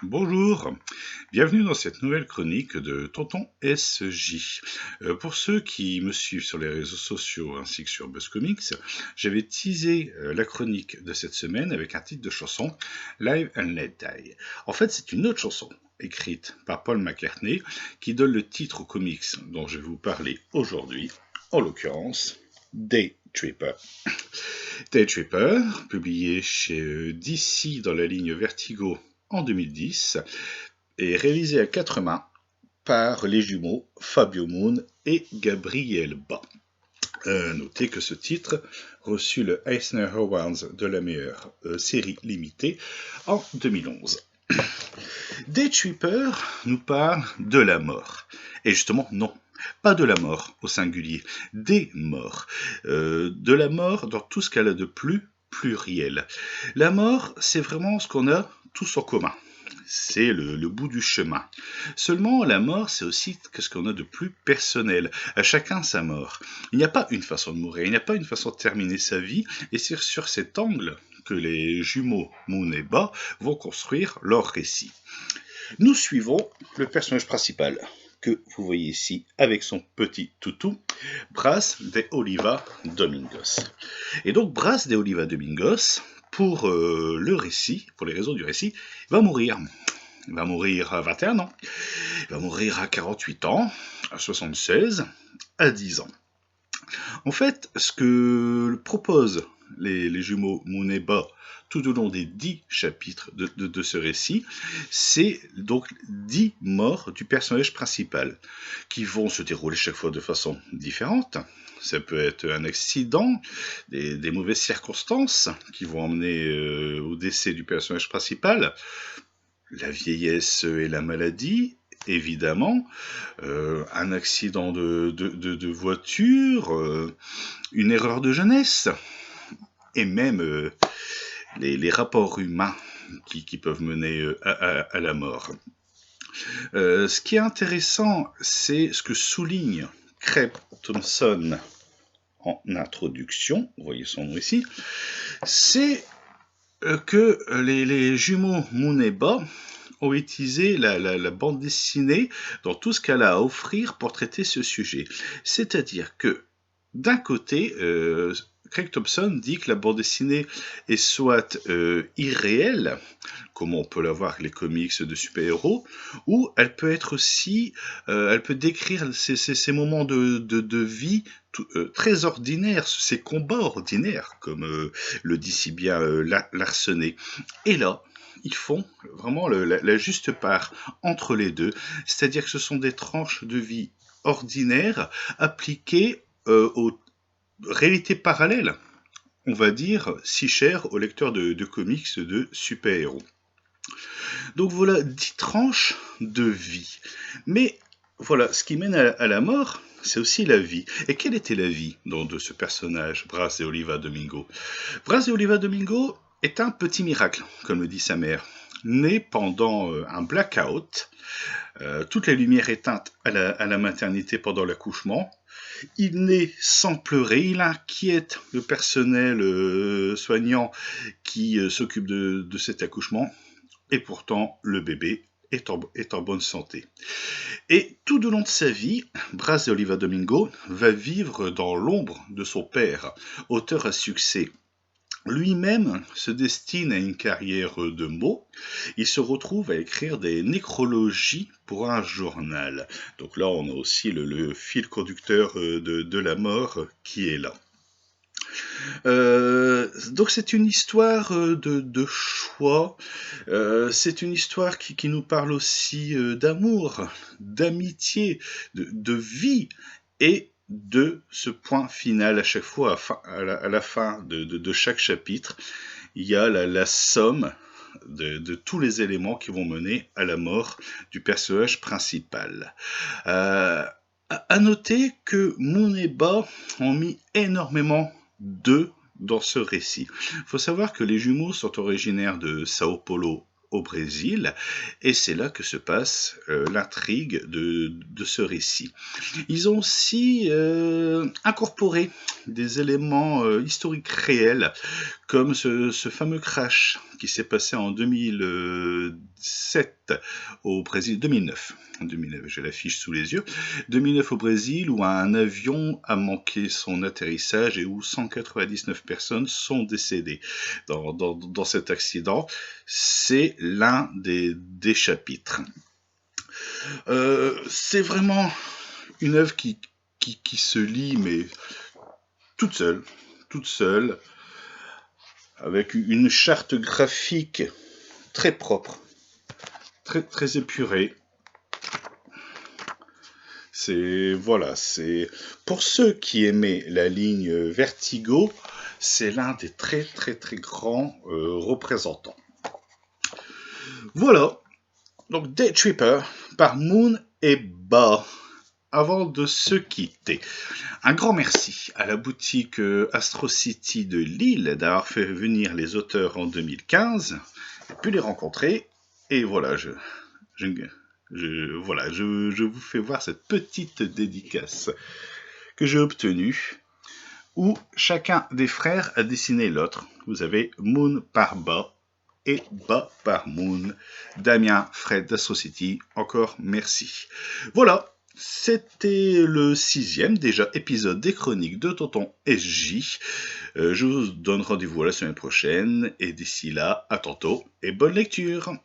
Bonjour, bienvenue dans cette nouvelle chronique de Tonton SJ. Pour ceux qui me suivent sur les réseaux sociaux ainsi que sur BuzzComics, j'avais teasé la chronique de cette semaine avec un titre de chanson, Live and Let Die. En fait, c'est une autre chanson écrite par Paul McCartney qui donne le titre au comics dont je vais vous parler aujourd'hui, en l'occurrence Day Tripper. Day Tripper, publié chez DC dans la ligne Vertigo en 2010, est réalisé à quatre mains par les jumeaux Fabio Moon et Gabriel Ba. Notez que ce titre reçut le Eisner Awards de la meilleure série limitée en 2011. Day Tripper nous parle de la mort. Et justement, non, pas de la mort au singulier, des morts. De la mort dans tout ce qu'elle a de plus pluriel. La mort, c'est vraiment ce qu'on a tous en commun. C'est le bout du chemin. Seulement, la mort, c'est aussi ce qu'on a de plus personnel. À chacun sa mort. Il n'y a pas une façon de mourir, il n'y a pas une façon de terminer sa vie, et c'est sur cet angle que les jumeaux Moon et Ba vont construire leur récit. Nous suivons le personnage principal, que vous voyez ici avec son petit toutou, Brás de Oliva Domingos. Et donc Brás de Oliva Domingos, pour le récit, pour les raisons du récit, va mourir. Il va mourir à 21 ans, il va mourir à 48 ans, à 76, à 10 ans. En fait, ce que proposent les jumeaux Moon et Ba tout au long des 10 chapitres de ce récit, c'est donc 10 morts du personnage principal, qui vont se dérouler chaque fois de façon différente. Ça peut être un accident, des mauvaises circonstances qui vont emmener au décès du personnage principal, la vieillesse et la maladie, évidemment, un accident de voiture, une erreur de jeunesse, et même les rapports humains qui peuvent mener à la mort. Ce qui est intéressant, c'est ce que souligne Craig Thompson en introduction, vous voyez son nom ici, c'est que les jumeaux Moon et Ba ont utilisé la bande dessinée dans tout ce qu'elle a à offrir pour traiter ce sujet. C'est-à-dire que, d'un côté, Craig Thompson dit que la bande dessinée est soit irréelle, comme on peut l'avoir avec les comics de super-héros, ou elle peut être aussi, elle peut décrire ces moments de vie très ordinaires, ces combats ordinaires, comme le dit si bien Larsenet. Et là, ils font vraiment la juste part entre les deux, c'est-à-dire que ce sont des tranches de vie ordinaires appliquées aux réalités parallèles, on va dire, si chères aux lecteurs de comics de super-héros. Donc voilà, 10 tranches de vie. Mais voilà, ce qui mène à la mort, c'est aussi la vie. Et quelle était la vie de ce personnage, Brás de Oliva Domingo? Brás de Oliva Domingo est un petit miracle, comme le dit sa mère. Né pendant un blackout, toute la lumière éteinte à la maternité pendant l'accouchement. Il naît sans pleurer, il inquiète le personnel soignant qui s'occupe de cet accouchement, et pourtant le bébé est en bonne santé. Et tout au long de sa vie, Brás de Oliva Domingo va vivre dans l'ombre de son père, auteur à succès. Lui-même se destine à une carrière de mots. Il se retrouve à écrire des nécrologies pour un journal. Donc là, on a aussi le fil conducteur de la mort qui est là. Donc c'est une histoire de choix, c'est une histoire qui nous parle aussi d'amour, d'amitié, de vie, et de ce point final à chaque fois, à la fin de chaque chapitre, il y a la somme de tous les éléments qui vont mener à la mort du personnage principal. À noter que Moon et Ba ont mis énormément d'eux dans ce récit. Il faut savoir que les jumeaux sont originaires de Sao Paulo au Brésil, et c'est là que se passe l'intrigue de ce récit. Ils ont aussi incorporé des éléments historiques réels, comme ce fameux crash qui s'est passé en 2010 2007 au Brésil, 2009, j'ai la fiche sous les yeux, 2009 au Brésil où un avion a manqué son atterrissage et où 199 personnes sont décédées dans cet accident. C'est l'un des chapitres. C'est vraiment une œuvre qui se lit, mais toute seule, avec une charte graphique très propre, très épurée. C'est pour ceux qui aimaient la ligne Vertigo, c'est l'un des très grands représentants. Voilà, donc Day Tripper par Moon et Ba. Avant de se quitter, un grand merci à la boutique Astro City de Lille d'avoir fait venir les auteurs en 2015, j'ai pu les rencontrer, et voilà, je vous fais voir cette petite dédicace que j'ai obtenue, où chacun des frères a dessiné l'autre. Vous avez Moon par Ba et Ba par Moon. Damien, Fred d'Astro City, encore merci. Voilà. C'était le 6e déjà épisode des chroniques de Tonton SJ. Je vous donne rendez-vous la semaine prochaine et d'ici là, à tantôt et bonne lecture.